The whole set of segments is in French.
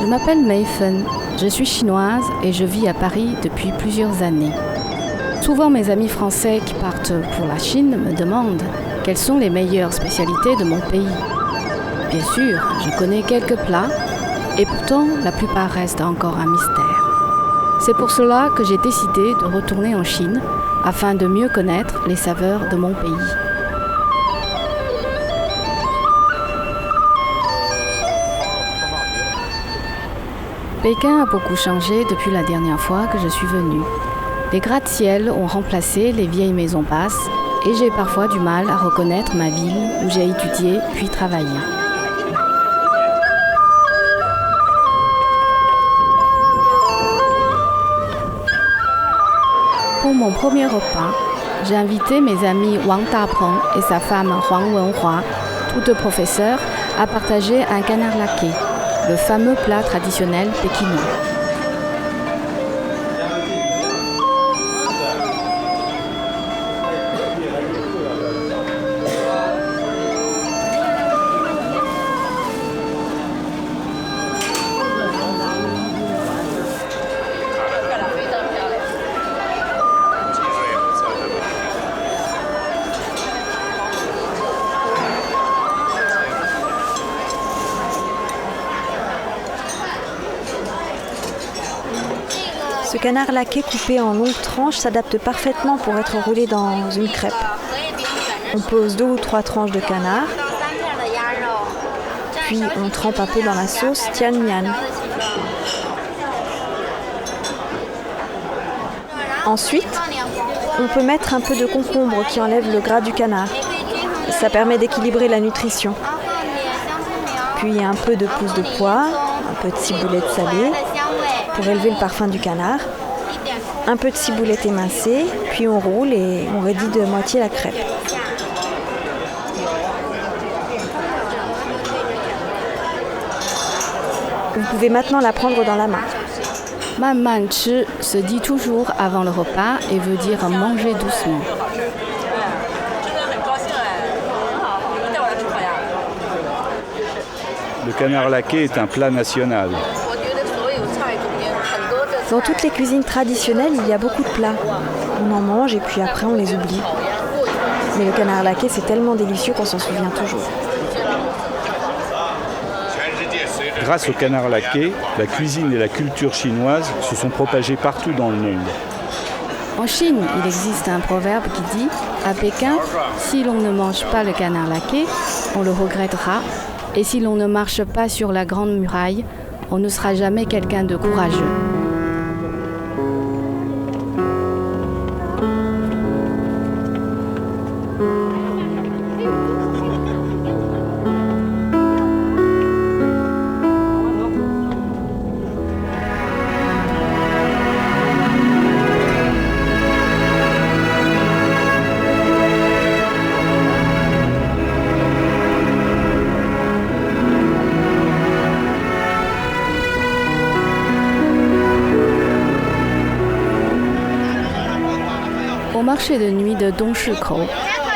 Je m'appelle Mei Fen, je suis chinoise et je vis à Paris depuis plusieurs années. Souvent mes amis français qui partent pour la Chine me demandent quelles sont les meilleures spécialités de mon pays. Bien sûr, je connais quelques plats et pourtant la plupart restent encore un mystère. C'est pour cela que j'ai décidé de retourner en Chine afin de mieux connaître les saveurs de mon pays. Pékin a beaucoup changé depuis la dernière fois que je suis venue. Les gratte-ciel ont remplacé les vieilles maisons basses et j'ai parfois du mal à reconnaître ma ville où j'ai étudié puis travaillé. Pour mon premier repas, j'ai invité mes amis Wang Dapeng et sa femme Huang Wenhua, tous deux professeurs, à partager un canard laqué, le fameux plat traditionnel pékinois. Ce canard laqué coupé en longues tranches s'adapte parfaitement pour être roulé dans une crêpe. On pose 2 ou 3 tranches de canard, puis on trempe un peu dans la sauce tian mian. Ensuite, on peut mettre un peu de concombre qui enlève le gras du canard. Ça permet d'équilibrer la nutrition. Puis un peu de pousse de pois, un peu de ciboulette salée pour élever le parfum du canard, un peu de ciboulette émincée, puis on roule et on réduit de moitié la crêpe. Vous pouvez maintenant la prendre dans la main. Man man chi se dit toujours avant le repas et veut dire manger doucement. Le canard laqué est un plat national. Dans toutes les cuisines traditionnelles, il y a beaucoup de plats. On en mange et puis après on les oublie. Mais le canard laqué, c'est tellement délicieux qu'on s'en souvient toujours. Grâce au canard laqué, la cuisine et la culture chinoise se sont propagées partout dans le monde. En Chine, il existe un proverbe qui dit « À Pékin, si l'on ne mange pas le canard laqué, on le regrettera. Et si l'on ne marche pas sur la grande muraille, on ne sera jamais quelqu'un de courageux. » Au marché de nuit de Dongshi-kou,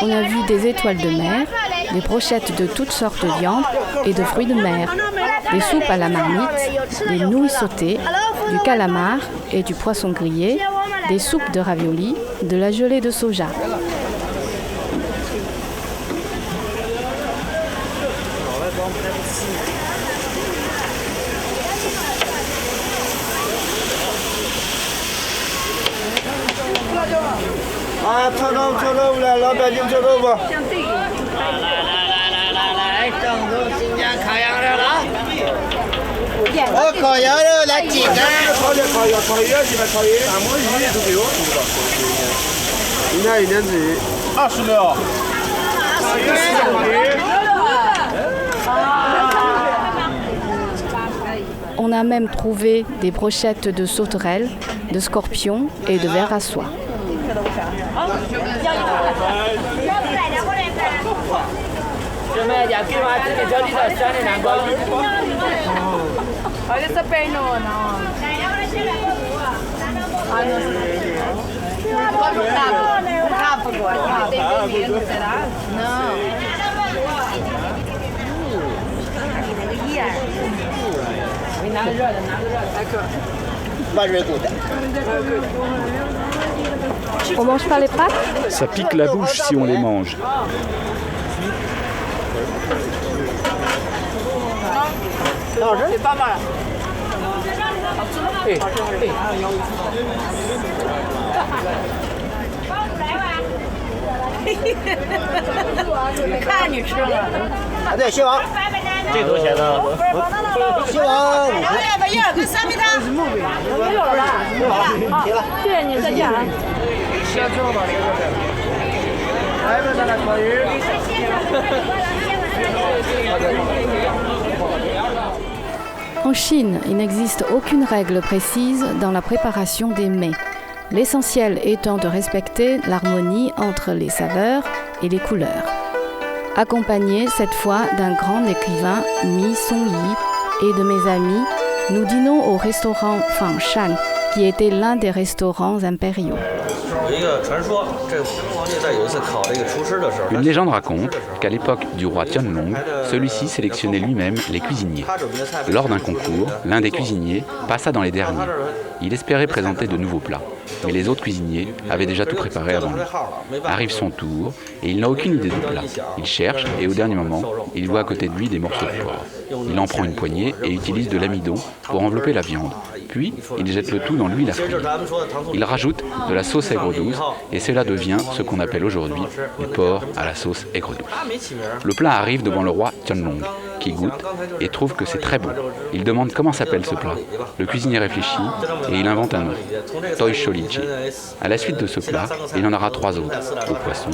on a vu des étoiles de mer, des brochettes de toutes sortes de viandes et de fruits de mer, des soupes à la marmite, des nouilles sautées, du calamar et du poisson grillé, des soupes de raviolis, de la gelée de soja. On a même trouvé des brochettes de sauterelles, de scorpions et de vers à soie. On mange pas les pâtes? Ça pique la bouche si on les mange. C'est pas mal. En Chine, il n'existe aucune règle précise dans la préparation des mets. L'essentiel étant de respecter l'harmonie entre les saveurs et les couleurs. Accompagné cette fois d'un grand écrivain, Mi Song-yi, et de mes amis, nous dînons au restaurant Fangshan, qui était l'un des restaurants impériaux. Une légende raconte qu'à l'époque du roi Tianlong, celui-ci sélectionnait lui-même les cuisiniers. Lors d'un concours, l'un des cuisiniers passa dans les derniers. Il espérait présenter de nouveaux plats, mais les autres cuisiniers avaient déjà tout préparé avant lui. Arrive son tour et il n'a aucune idée du plat. Il cherche et au dernier moment, il voit à côté de lui des morceaux de porc. Il en prend une poignée et utilise de l'amidon pour envelopper la viande. Puis, il jette le tout dans l'huile à frire. Il rajoute de la sauce aigre douce et cela devient ce qu'on appelle aujourd'hui du porc à la sauce aigre douce. Le plat arrive devant le roi Tianlong, qui goûte et trouve que c'est très bon. Il demande comment s'appelle ce plat. Le cuisinier réfléchit et il invente un nom, Toi Sholichi. À la suite de ce plat, il en aura 3 autres, au poisson,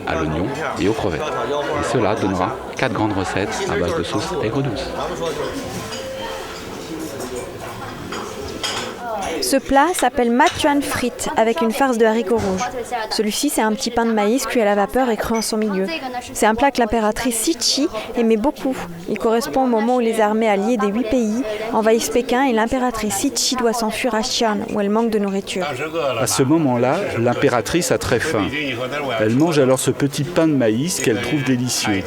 à l'oignon et aux crevettes. Et cela donnera 4 grandes recettes à base de sauce aigre douce. Ce plat s'appelle Matuan frites avec une farce de haricots rouges. Celui-ci, c'est un petit pain de maïs cuit à la vapeur et cru en son milieu. C'est un plat que l'impératrice Cixi aimait beaucoup. Il correspond au moment où les armées alliées des 8 pays envahissent Pékin et l'impératrice Cixi doit s'enfuir à Xi'an où elle manque de nourriture. À ce moment-là, l'impératrice a très faim. Elle mange alors ce petit pain de maïs qu'elle trouve délicieux.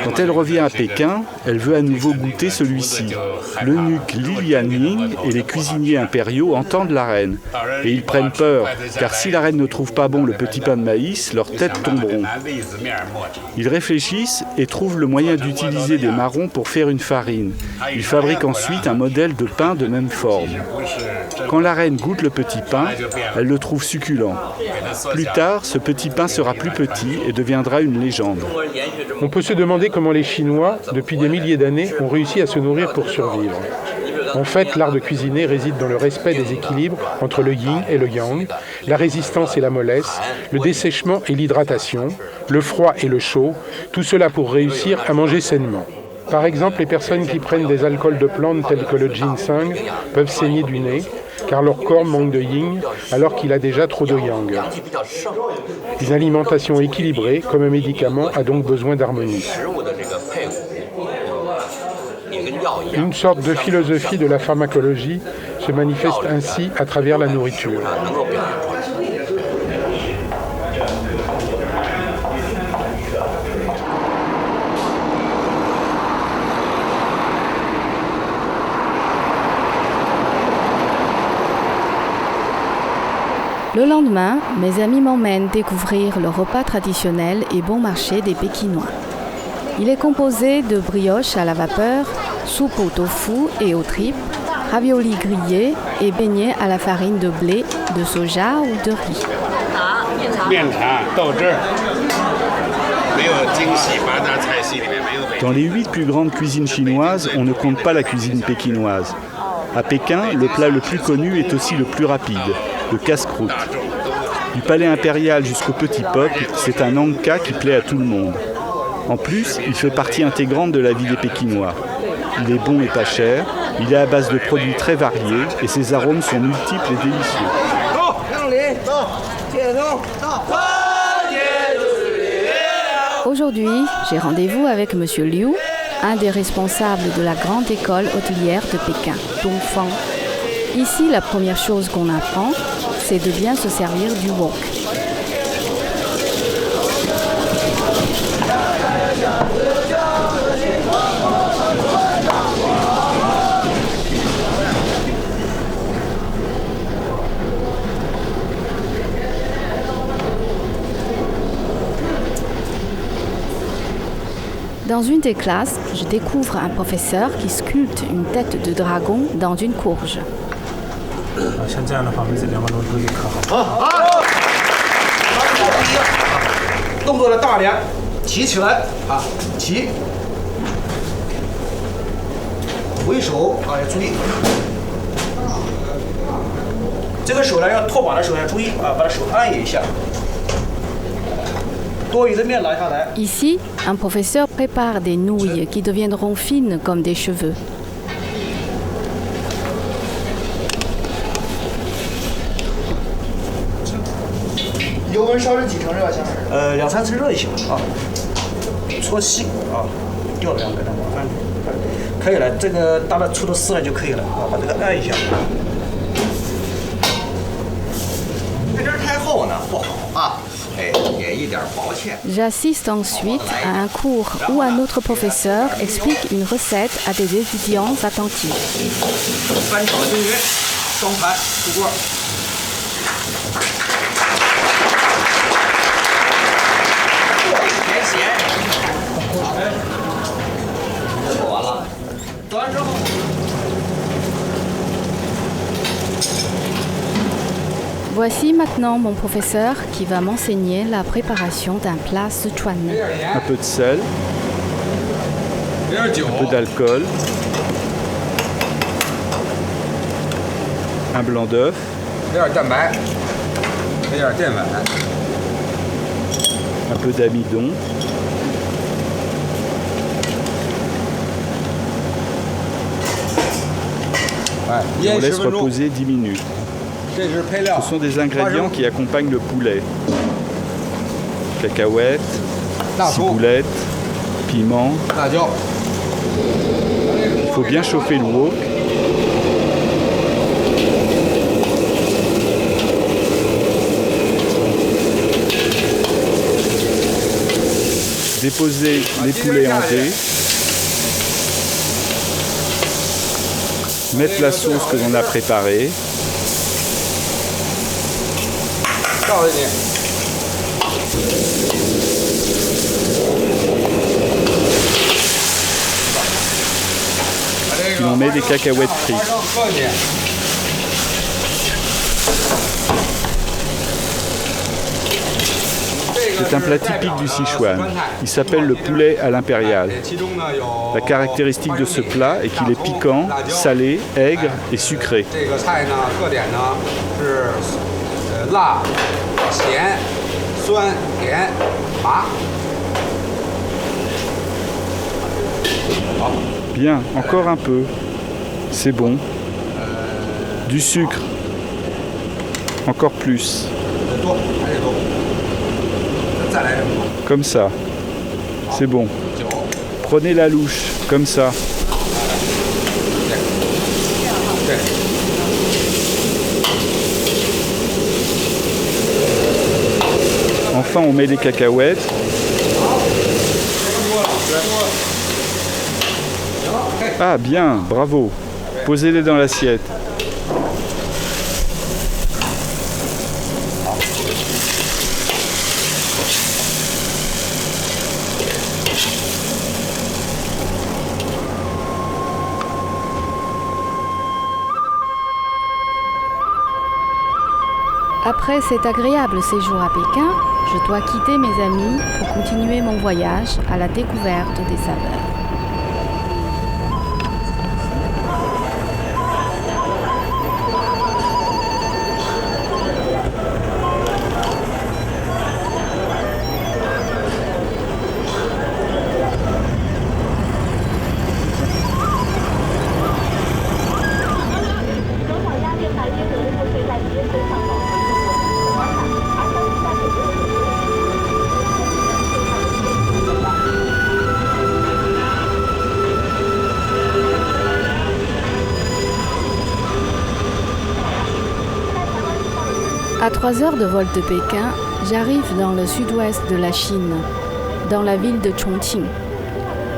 Quand elle revient à Pékin, elle veut à nouveau goûter celui-ci. L'eunuque Li Lianying et les cuisiniers impériaux entendent la reine et ils prennent peur, car si la reine ne trouve pas bon le petit pain de maïs, leurs têtes tomberont. Ils réfléchissent et trouvent le moyen d'utiliser des marrons pour faire une farine. Ils fabriquent ensuite un modèle de pain de même forme. Quand la reine goûte le petit pain, elle le trouve succulent. Plus tard, ce petit pain sera plus petit et deviendra une légende. On peut se demander comment les Chinois, depuis des milliers d'années, ont réussi à se nourrir pour survivre. En fait, l'art de cuisiner réside dans le respect des équilibres entre le yin et le yang, la résistance et la mollesse, le dessèchement et l'hydratation, le froid et le chaud, tout cela pour réussir à manger sainement. Par exemple, les personnes qui prennent des alcools de plantes tels que le ginseng peuvent saigner du nez, car leur corps manque de yin alors qu'il a déjà trop de yang. Une alimentation équilibrée, comme un médicament, a donc besoin d'harmonie. Une sorte de philosophie de la pharmacologie se manifeste ainsi à travers la nourriture. Le lendemain, mes amis m'emmènent découvrir le repas traditionnel et bon marché des Pékinois. Il est composé de brioches à la vapeur, soupe au tofu et aux tripes, raviolis grillés et beignets à la farine de blé, de soja ou de riz. Dans les 8 plus grandes cuisines chinoises, on ne compte pas la cuisine pékinoise. À Pékin, le plat le plus connu est aussi le plus rapide, le casse-croûte. Du palais impérial jusqu'au petit peuple, c'est un angka qui plaît à tout le monde. En plus, il fait partie intégrante de la vie des Pékinois. Il est bon et pas cher, il est à base de produits très variés et ses arômes sont multiples et délicieux. Aujourd'hui, j'ai rendez-vous avec M. Liu, un des responsables de la grande école hôtelière de Pékin, Dongfang. Ici, la première chose qu'on apprend, c'est de bien se servir du wok. Dans une des classes, je découvre un professeur qui sculpte une tête de dragon dans une courge. 像这样的话，每次2分钟都可以刻好。动作的大连，提起来啊，提，回手啊，要注意。这个手呢，要拖把的时候要注意啊，把手按一下。多余的面拿下来。 Ici, un professeur prépare des nouilles qui deviendront fines comme des cheveux. 油温烧至几成热？像2、3次热就行了啊。搓细啊，调量给它麻烦。可以了，这个大概粗度4了就可以了啊，把这个按一下。这针太厚呢不好啊，哎，也一点薄芡。 J'assiste ensuite à un cours où un autre professeur explique une recette à des étudiants attentifs. 翻炒均匀，双盘出锅。 Voici maintenant mon professeur qui va m'enseigner la préparation d'un plat sichuanais. Un peu de sel, un peu d'alcool, un blanc d'œuf, un peu d'amidon, et on laisse reposer 10 minutes. Ce sont des ingrédients qui accompagnent le poulet. Cacahuètes, ciboulette, piment. Il faut bien chauffer le wok. Déposer les poulets en dés. Mettre la sauce que l'on a préparée. Puis on met des cacahuètes frites. C'est un plat typique du Sichuan. Il s'appelle le poulet à l'impériale. La caractéristique de ce plat est qu'il est piquant, salé, aigre et sucré. Bien, encore un peu. C'est bon. Du sucre. Encore plus. Comme ça. C'est bon. Prenez la louche, comme ça. Enfin, on met les cacahuètes. Ah, bien, bravo. Posez-les dans l'assiette. Après cet agréable séjour à Pékin, je dois quitter mes amis pour continuer mon voyage à la découverte des saveurs. À 3 heures de vol de Pékin, j'arrive dans le sud-ouest de la Chine, dans la ville de Chongqing.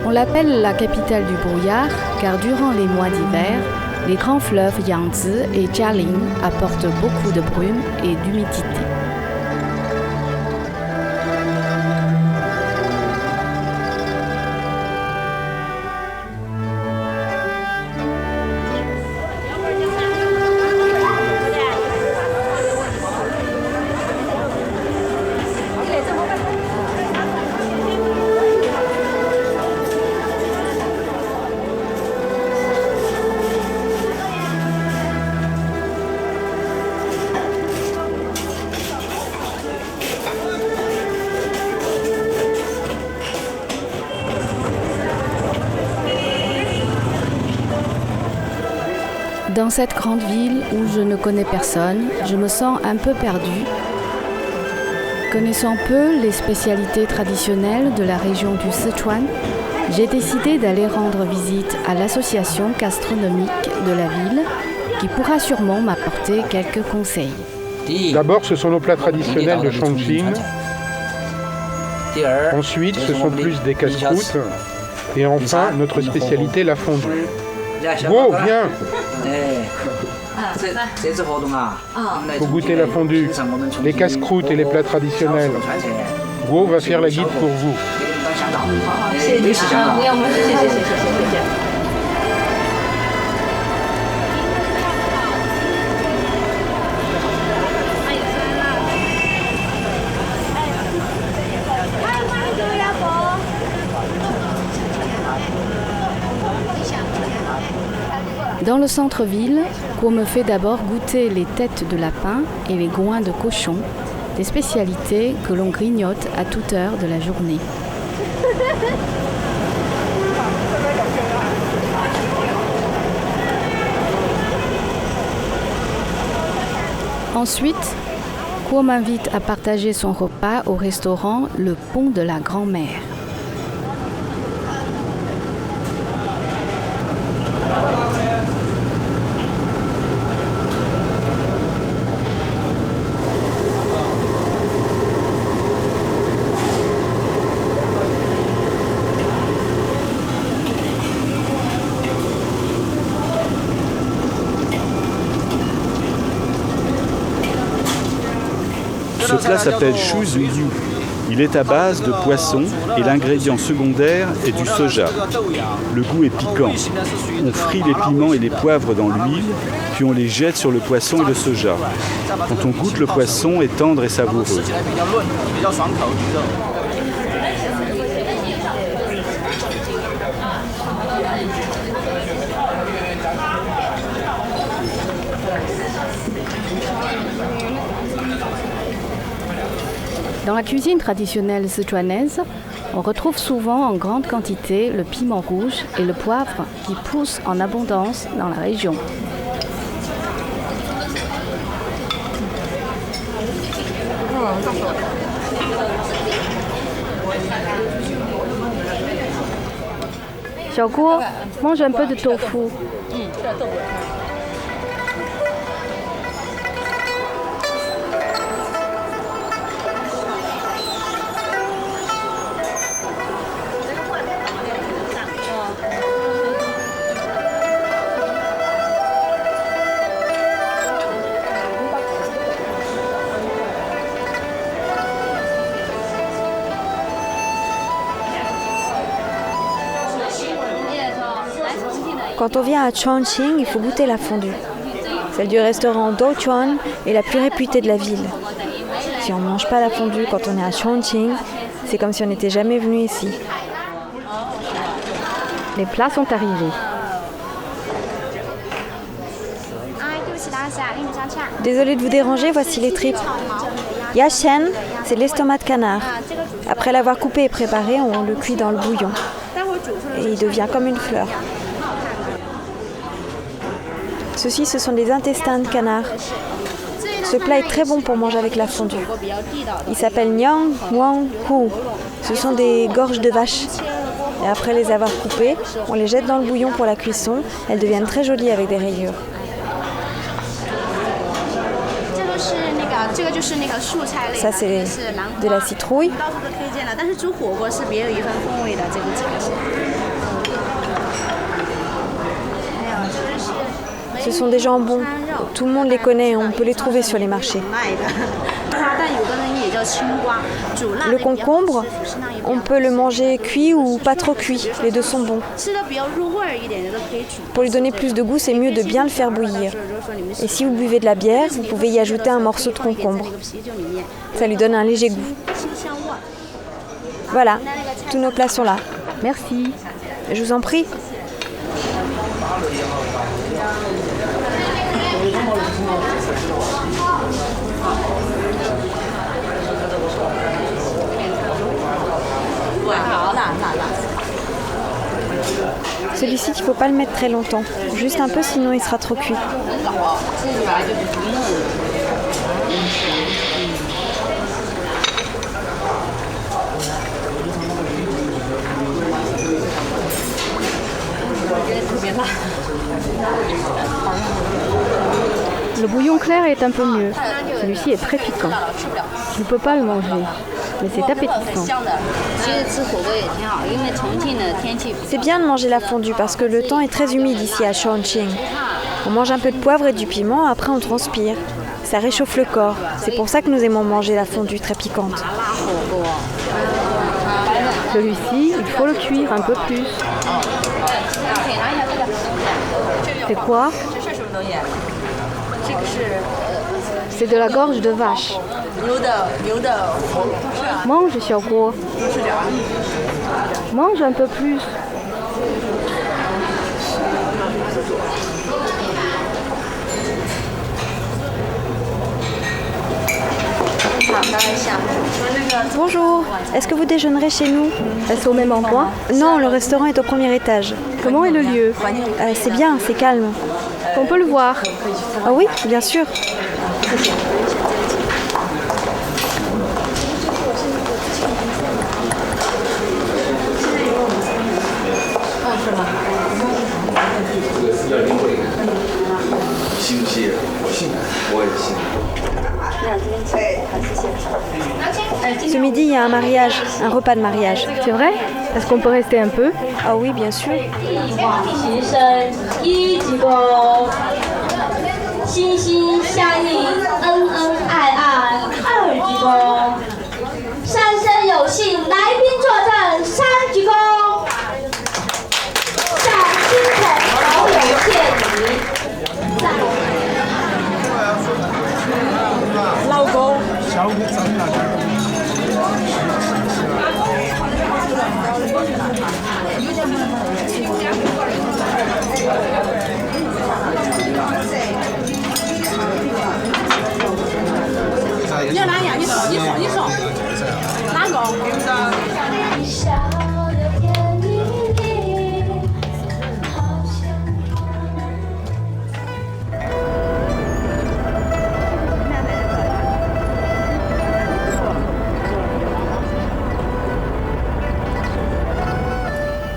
On l'appelle la capitale du brouillard car durant les mois d'hiver, les grands fleuves Yangtze et Jialing apportent beaucoup de brume et d'humidité. Dans cette grande ville où je ne connais personne, je me sens un peu perdue. Connaissant peu les spécialités traditionnelles de la région du Sichuan, j'ai décidé d'aller rendre visite à l'association gastronomique de la ville qui pourra sûrement m'apporter quelques conseils. D'abord, ce sont nos plats traditionnels de Chongqing. Ensuite, ce sont plus des casse-croûtes. Et enfin, notre spécialité, la fondue. Guo, viens! Pour goûter la fondue, les casse-croûtes et les plats traditionnels. Guo va faire la guide pour vous. Dans le centre-ville, Guo me fait d'abord goûter les têtes de lapin et les groins de cochon, des spécialités que l'on grignote à toute heure de la journée. Ensuite, Guo m'invite à partager son repas au restaurant Le Pont de la Grand-Mère. Ce plat s'appelle Shu Zhu Yu. Il est à base de poisson et l'ingrédient secondaire est du soja. Le goût est piquant. On frit les piments et les poivres dans l'huile, puis on les jette sur le poisson et le soja. Quand on goûte, le poisson est tendre et savoureux. Dans la cuisine traditionnelle sichuanaise, on retrouve souvent en grande quantité le piment rouge et le poivre qui poussent en abondance dans la région. Xiaoguo, mange un peu de tofu. Quand on vient à Chongqing, il faut goûter la fondue. Celle du restaurant Douchuan est la plus réputée de la ville. Si on ne mange pas la fondue quand on est à Chongqing, c'est comme si on n'était jamais venu ici. Les plats sont arrivés. Désolée de vous déranger, voici les tripes. Yashen, c'est l'estomac de canard. Après l'avoir coupé et préparé, on le cuit dans le bouillon. Et il devient comme une fleur. Ceux-ci, ce sont des intestins de canard. Ce plat est très bon pour manger avec la fondue. Il s'appelle Nyang Wang Hu. Ce sont des gorges de vache. Et après les avoir coupées, on les jette dans le bouillon pour la cuisson. Elles deviennent très jolies avec des rayures. Ça, c'est de la citrouille. Ce sont des jambons. Tout le monde les connaît, on peut les trouver sur les marchés. Le concombre, on peut le manger cuit ou pas trop cuit. Les deux sont bons. Pour lui donner plus de goût, c'est mieux de bien le faire bouillir. Et si vous buvez de la bière, vous pouvez y ajouter un morceau de concombre. Ça lui donne un léger goût. Voilà, tous nos plats sont là. Merci. Je vous en prie. Celui-ci, il ne faut pas le mettre très longtemps. Juste un peu, sinon il sera trop cuit. Le bouillon clair est un peu mieux. Celui-ci est très piquant. Je ne peux pas le manger, mais c'est appétissant. C'est bien de manger la fondue parce que le temps est très humide ici à Chongqing. On mange un peu de poivre et du piment, après on transpire. Ça réchauffe le corps. C'est pour ça que nous aimons manger la fondue très piquante. Celui-ci, il faut le cuire un peu plus. C'est quoi? C'est de la gorge de vache. Mange, Xiaoguo. Mange un peu plus. Bonjour, est-ce que vous déjeunerez chez nous? Est-ce au même endroit? Non, le restaurant est au premier étage. Comment est le lieu? C'est bien, c'est calme. On peut le voir. Ah oui, bien sûr. Ce midi, il y a un mariage, un repas de mariage. C'est vrai? Est-ce qu'on peut rester un peu? Ah oui, bien sûr.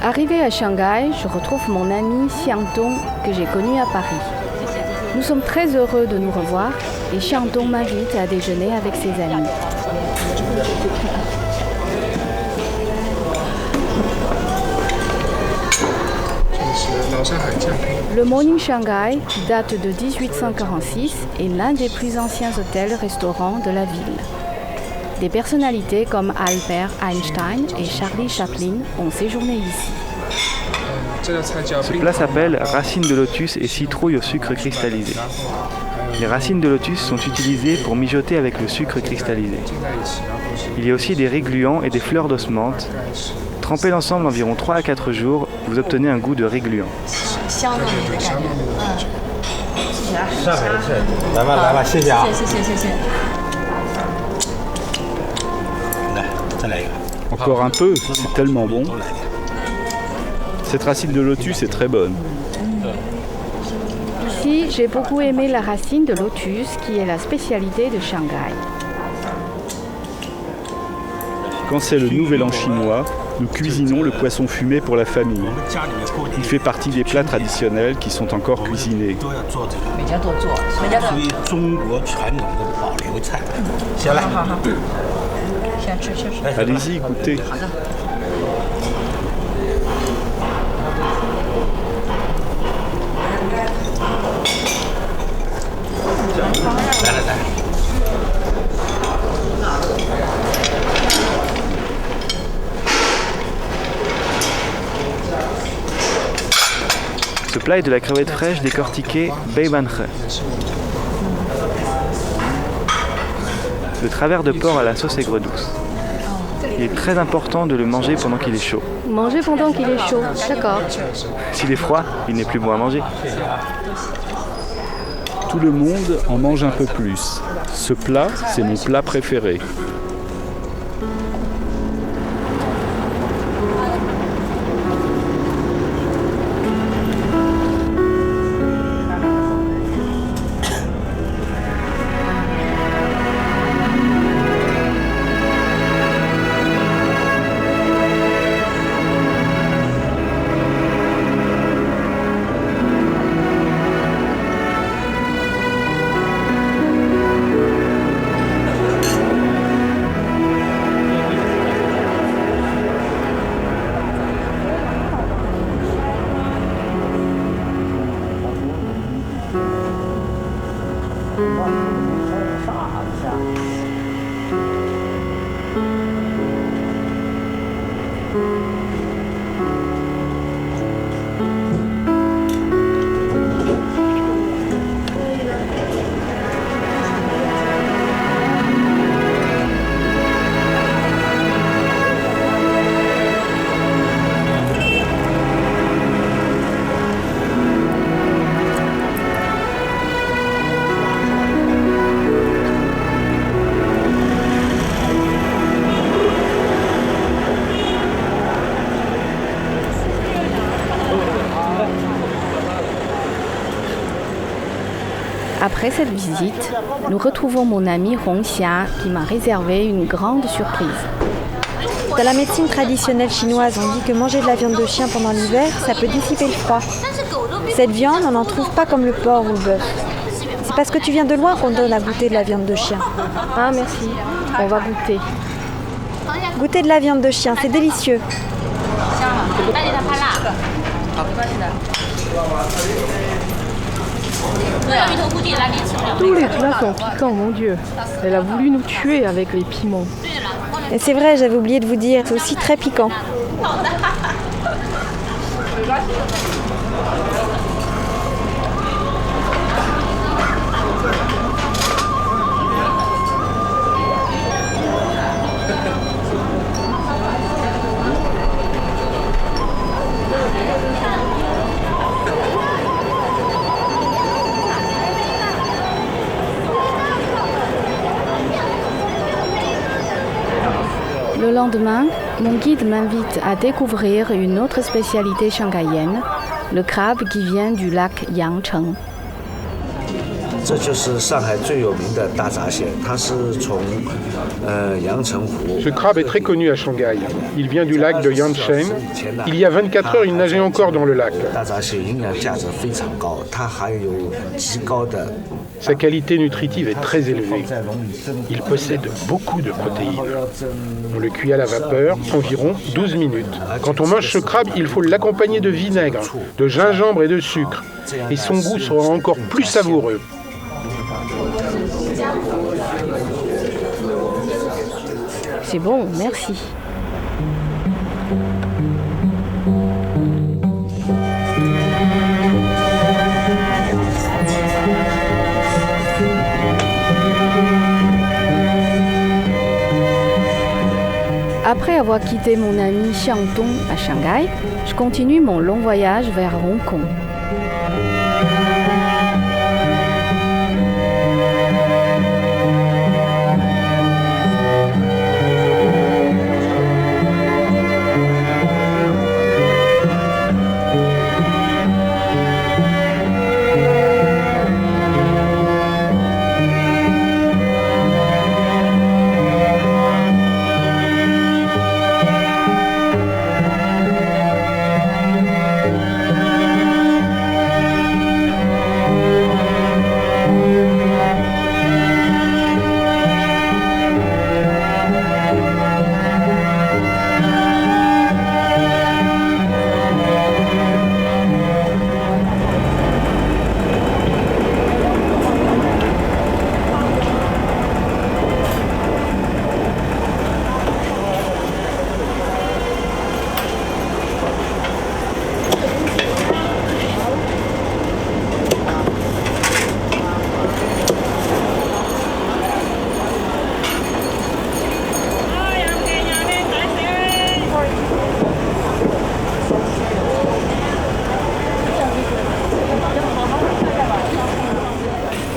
Arrivé à Shanghai, je retrouve mon ami Xiangdong que j'ai connu à Paris. Nous sommes très heureux de nous revoir et Xiangdong m'invite à déjeuner avec ses amis. Le Morning Shanghai, qui date de 1846, est l'un des plus anciens hôtels-restaurants de la ville. Des personnalités comme Albert Einstein et Charlie Chaplin ont séjourné ici. Ce plat s'appelle racines de lotus et citrouille au sucre cristallisé. Les racines de lotus sont utilisées pour mijoter avec le sucre cristallisé. Il y a aussi des riz gluants et des fleurs d'osmente. Trempez l'ensemble environ 3 à 4 jours, vous obtenez un goût de riz gluant. Encore un peu, c'est tellement bon. Cette racine de lotus est très bonne. Ici, j'ai beaucoup aimé la racine de lotus, qui est la spécialité de Shanghai. Quand c'est le Nouvel An chinois, nous cuisinons le poisson fumé pour la famille. Il fait partie des plats traditionnels qui sont encore cuisinés. Allez-y, goûtez. Ce plat est de la crevette fraîche décortiquée Beibanhe. Le travers de porc à la sauce aigre douce. Il est très important de le manger pendant qu'il est chaud. Manger pendant qu'il est chaud, d'accord. S'il est froid, il n'est plus bon à manger. Tout le monde en mange un peu plus. Ce plat, c'est mon plat préféré. Après cette visite, nous retrouvons mon ami Hong Xia qui m'a réservé une grande surprise. Dans la médecine traditionnelle chinoise, on dit que manger de la viande de chien pendant l'hiver, ça peut dissiper le froid. Cette viande, on n'en trouve pas comme le porc ou le bœuf. C'est parce que tu viens de loin qu'on donne à goûter de la viande de chien. Ah merci, on va goûter. Goûter de la viande de chien, c'est délicieux. Tous les plats sont piquants, mon Dieu. Elle a voulu nous tuer avec les piments. Et c'est vrai, j'avais oublié de vous dire, c'est aussi très piquant. Le lendemain, mon guide m'invite à découvrir une autre spécialité shanghaïenne, le crabe qui vient du lac Yangcheng. Ce crabe est très connu à Shanghai. Il vient du lac de Yangcheng. Il y a 24 heures, il nageait encore dans le lac. Sa qualité nutritive est très élevée. Il possède beaucoup de protéines. On le cuit à la vapeur, environ 12 minutes. Quand on mange ce crabe, il faut l'accompagner de vinaigre, de gingembre et de sucre. Et son goût sera encore plus savoureux. C'est bon, merci. Après avoir quitté mon ami Xiangdong à Shanghai, je continue mon long voyage vers Hong Kong.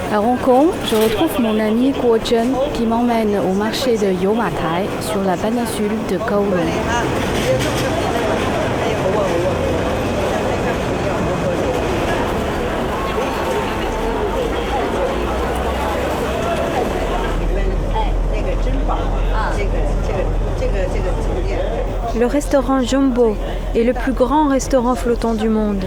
À Hong Kong, je retrouve mon ami Guo Zhen qui m'emmène au marché de Yau Ma Tai sur la péninsule de Kowloon. Le restaurant Jumbo est le plus grand restaurant flottant du monde.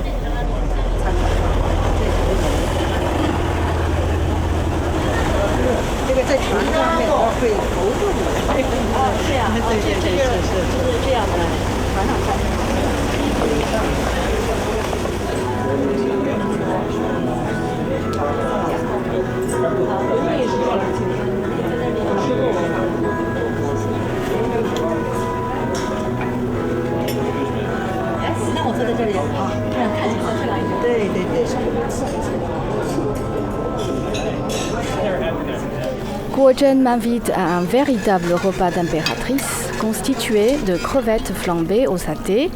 Guo Zhen m'invite à un véritable repas d'impératrice constitué de crevettes flambées au saté,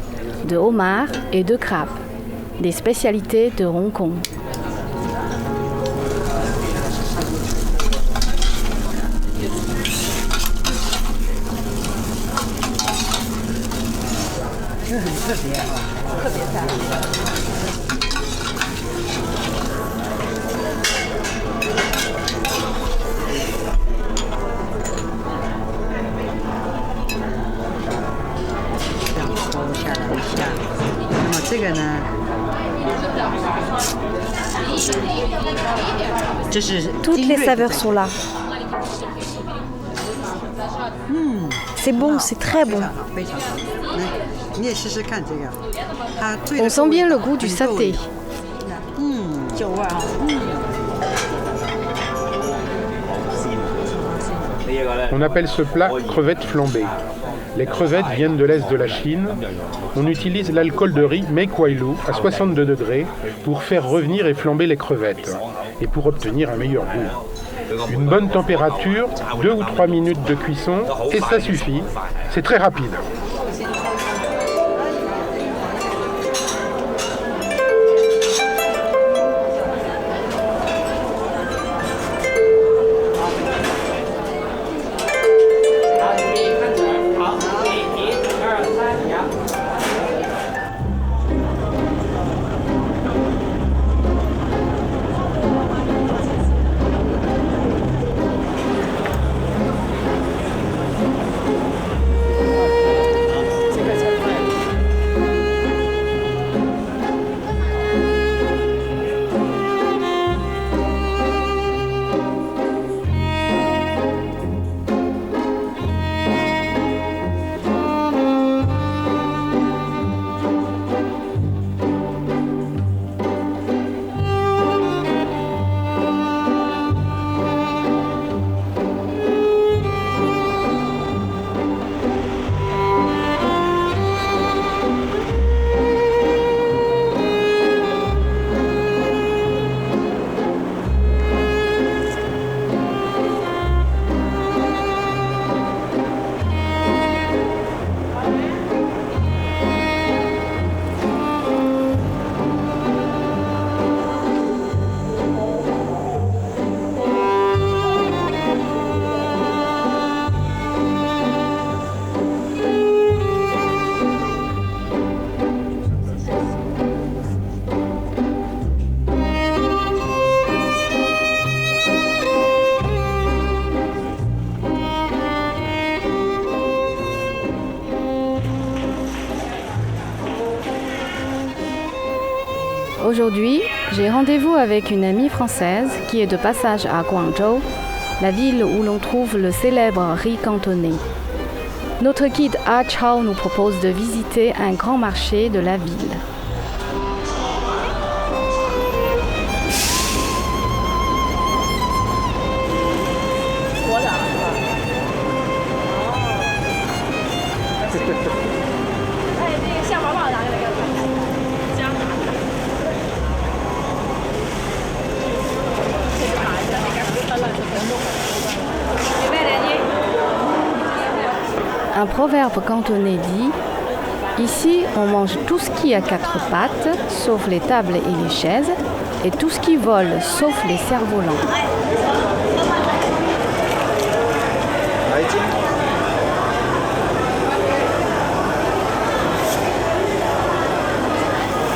de homard et de crabe, des spécialités de Hong Kong. Toutes les saveurs sont là. C'est bon, c'est très bon. On sent bien le goût du saté. On appelle ce plat crevettes flambées. Les crevettes viennent de l'est de la Chine. On utilise l'alcool de riz Meikwailu à 62 degrés pour faire revenir et flamber les crevettes et pour obtenir un meilleur goût. Une bonne température, 2 ou 3 minutes de cuisson et ça suffit. C'est très rapide. Aujourd'hui, j'ai rendez-vous avec une amie française qui est de passage à Guangzhou, la ville où l'on trouve le célèbre riz cantonais. Notre guide A Chao nous propose de visiter un grand marché de la ville. Un proverbe cantonais dit « Ici, on mange tout ce qui a 4 pattes, sauf les tables et les chaises, et tout ce qui vole, sauf les cerfs-volants. »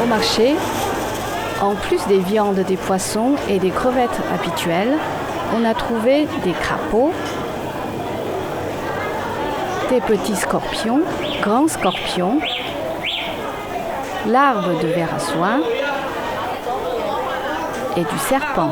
Au marché, en plus des viandes, des poissons et des crevettes habituelles, on a trouvé des crapauds, des petits scorpions, grands scorpions, larves de ver à soie et du serpent.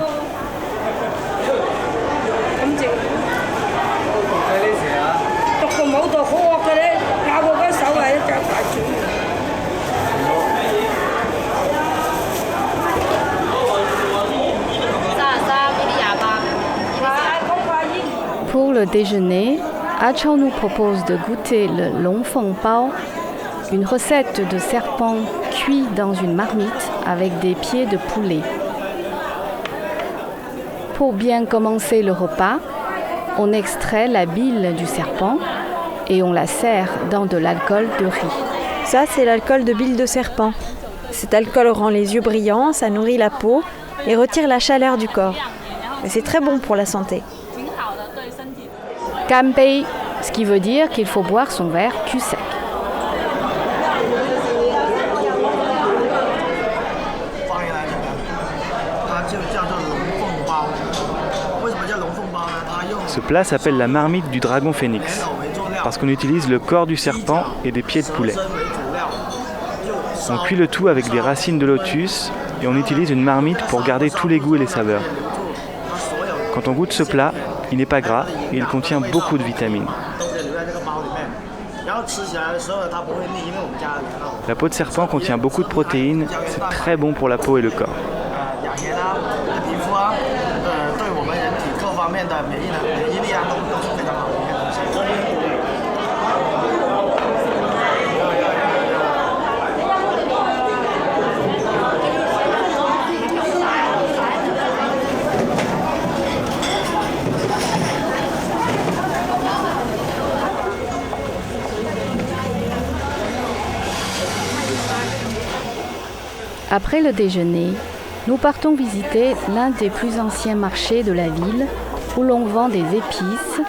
Pour le déjeuner, A Chao nous propose de goûter le long feng bao, une recette de serpent cuit dans une marmite avec des pieds de poulet. Pour bien commencer le repas, on extrait la bile du serpent et on la sert dans de l'alcool de riz. Ça, c'est l'alcool de bile de serpent. Cet alcool rend les yeux brillants, ça nourrit la peau et retire la chaleur du corps. Et c'est très bon pour la santé. Ganbei, ce qui veut dire qu'il faut boire son verre cul sec. Ce plat s'appelle la marmite du dragon phénix, parce qu'on utilise le corps du serpent et des pieds de poulet. On cuit le tout avec des racines de lotus et on utilise une marmite pour garder tous les goûts et les saveurs. Quand on goûte ce plat, il n'est pas gras et il contient beaucoup de vitamines. La peau de serpent contient beaucoup de protéines, c'est très bon pour la peau et le corps. Après le déjeuner, nous partons visiter l'un des plus anciens marchés de la ville où l'on vend des épices,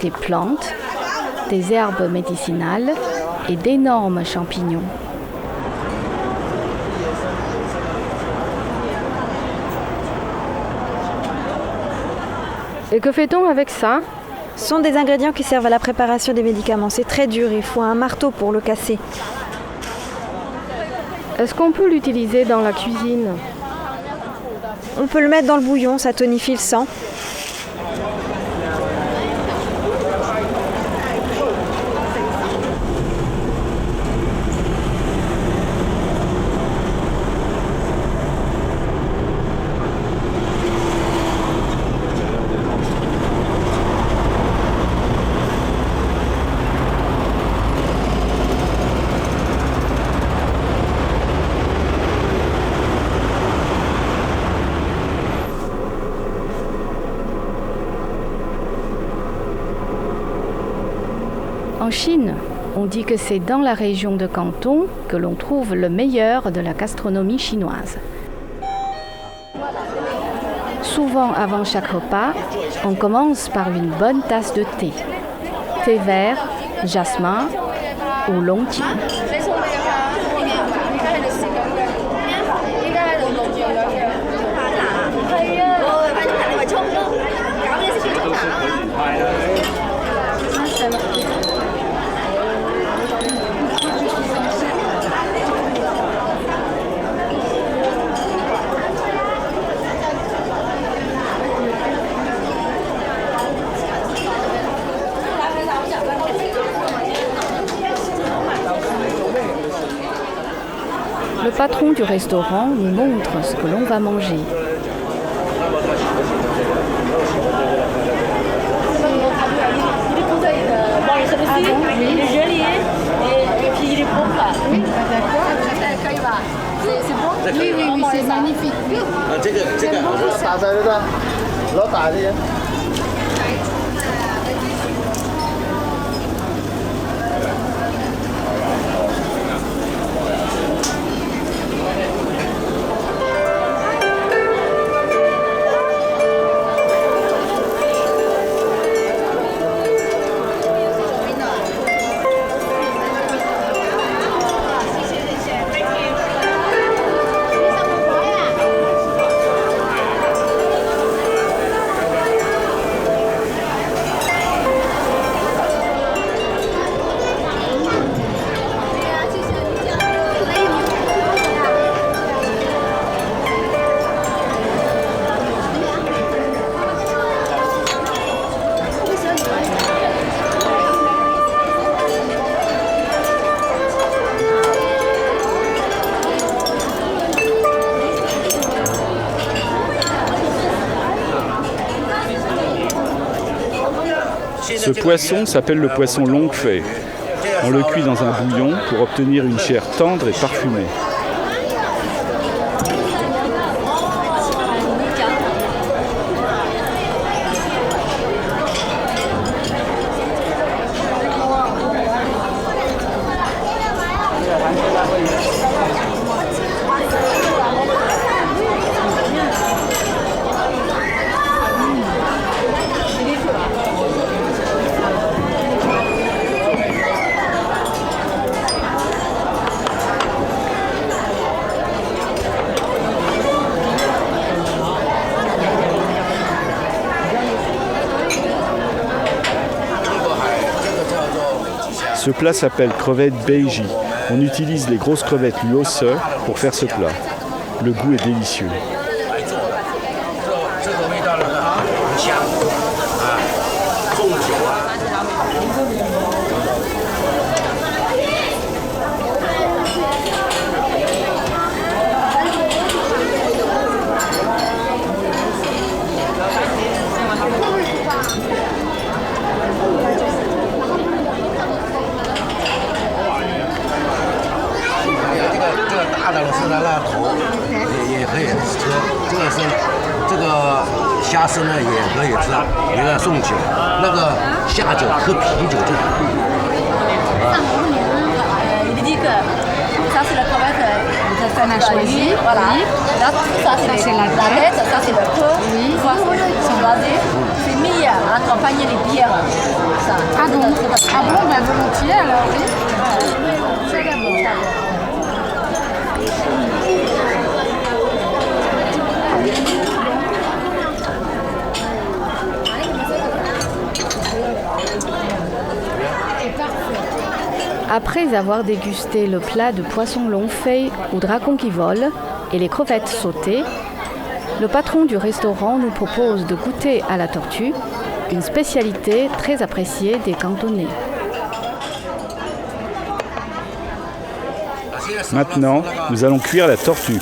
des plantes, des herbes médicinales et d'énormes champignons. Et que fait-on avec ça? Ce sont des ingrédients qui servent à la préparation des médicaments. C'est très dur, il faut un marteau pour le casser. Est-ce qu'on peut l'utiliser dans la cuisine? On peut le mettre dans le bouillon, ça tonifie le sang. En Chine, on dit que c'est dans la région de Canton que l'on trouve le meilleur de la gastronomie chinoise. Souvent avant chaque repas, on commence par une bonne tasse de thé. Thé vert, jasmin ou longqing. Le patron du restaurant nous montre ce que l'on va manger. Oui, c'est magnifique. Ce poisson s'appelle le poisson longue fée. On le cuit dans un bouillon pour obtenir une chair tendre et parfumée. Ce plat s'appelle crevette beiji. On utilise les grosses crevettes luose pour faire ce plat. Le goût est délicieux. Il dit que ça c'est la crevette qu'on a choisi, voilà. Là, ça c'est la tête, ça c'est le queue. Oui. C'est basé. C'est mis à accompagner les bières. Ça. Ah bon, volontiers alors, oui. C'est d'abord. Après avoir dégusté le plat de poisson long-fait ou dragon qui vole et les crevettes sautées, le patron du restaurant nous propose de goûter à la tortue, une spécialité très appréciée des Cantonais. Maintenant, nous allons cuire la tortue.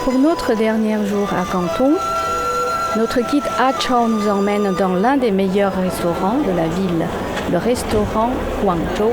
Pour notre dernier jour à Canton, notre guide A Chao nous emmène dans l'un des meilleurs restaurants de la ville, le restaurant Guangzhou.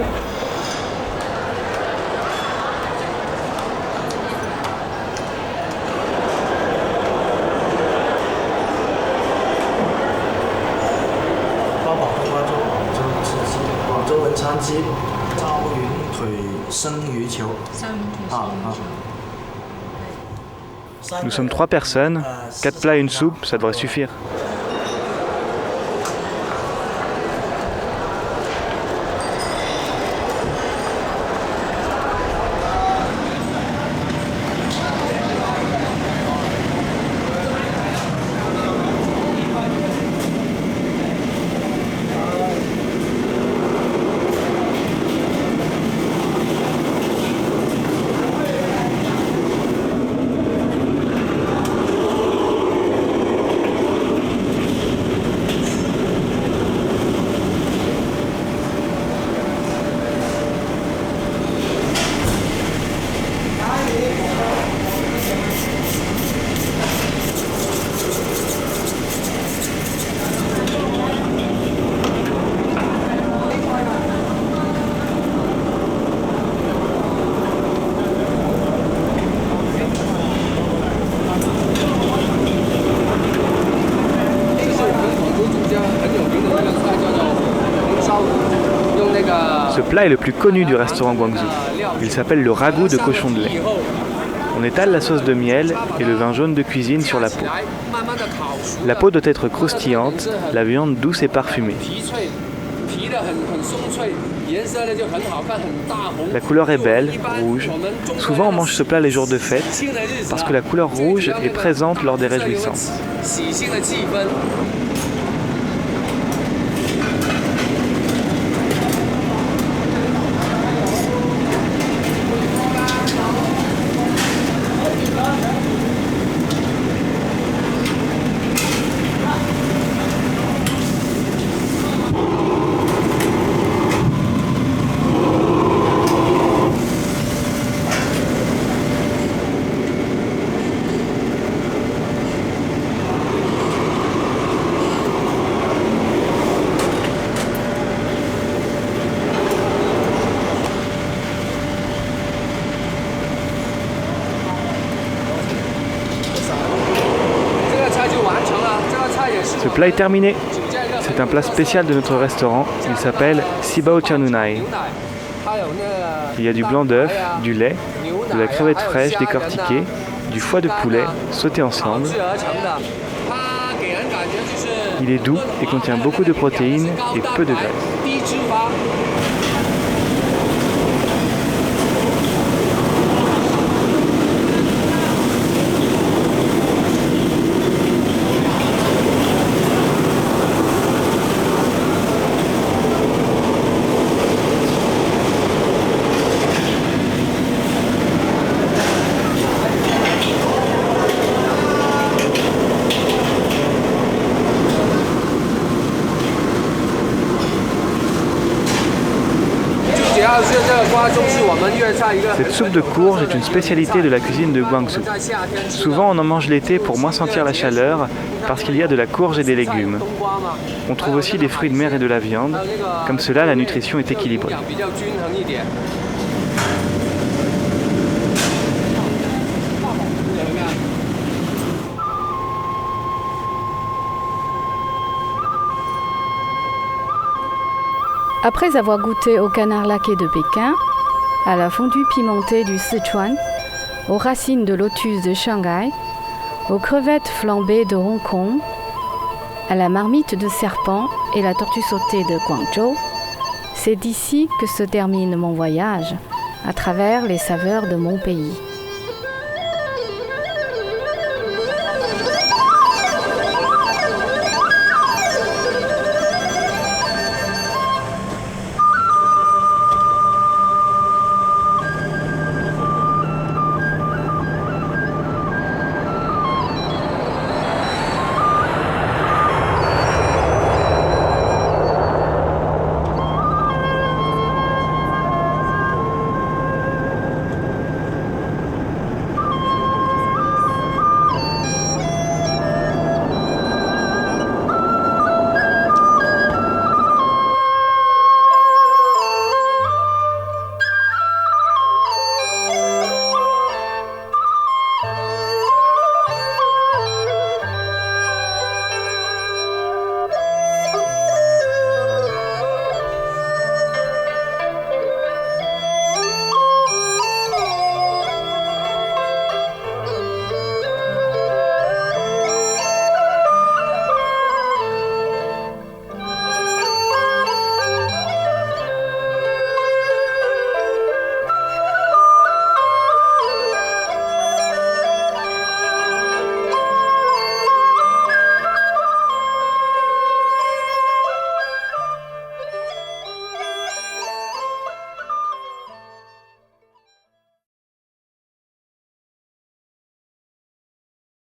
Nous sommes 3 personnes, 4 plats et une soupe, ça devrait suffire. Ce plat est le plus connu du restaurant Guangzhou. Il s'appelle le ragoût de cochon de lait. On étale la sauce de miel et le vin jaune de cuisine sur la peau. La peau doit être croustillante, la viande douce et parfumée. La couleur est belle, rouge. Souvent on mange ce plat les jours de fête parce que la couleur rouge est présente lors des réjouissances. Ce plat est terminé. C'est un plat spécial de notre restaurant. Il s'appelle Sibao Chanunai. Il y a du blanc d'œuf, du lait, de la crevette fraîche décortiquée, du foie de poulet sauté ensemble. Il est doux et contient beaucoup de protéines et peu de graisse. Cette soupe de courge est une spécialité de la cuisine de Guangzhou. Souvent on en mange l'été pour moins sentir la chaleur parce qu'il y a de la courge et des légumes. On trouve aussi des fruits de mer et de la viande. Comme cela, la nutrition est équilibrée. Après avoir goûté au canard laqué de Pékin, à la fondue pimentée du Sichuan, aux racines de lotus de Shanghai, aux crevettes flambées de Hong Kong, à la marmite de serpent et la tortue sautée de Guangzhou, c'est d'ici que se termine mon voyage, à travers les saveurs de mon pays.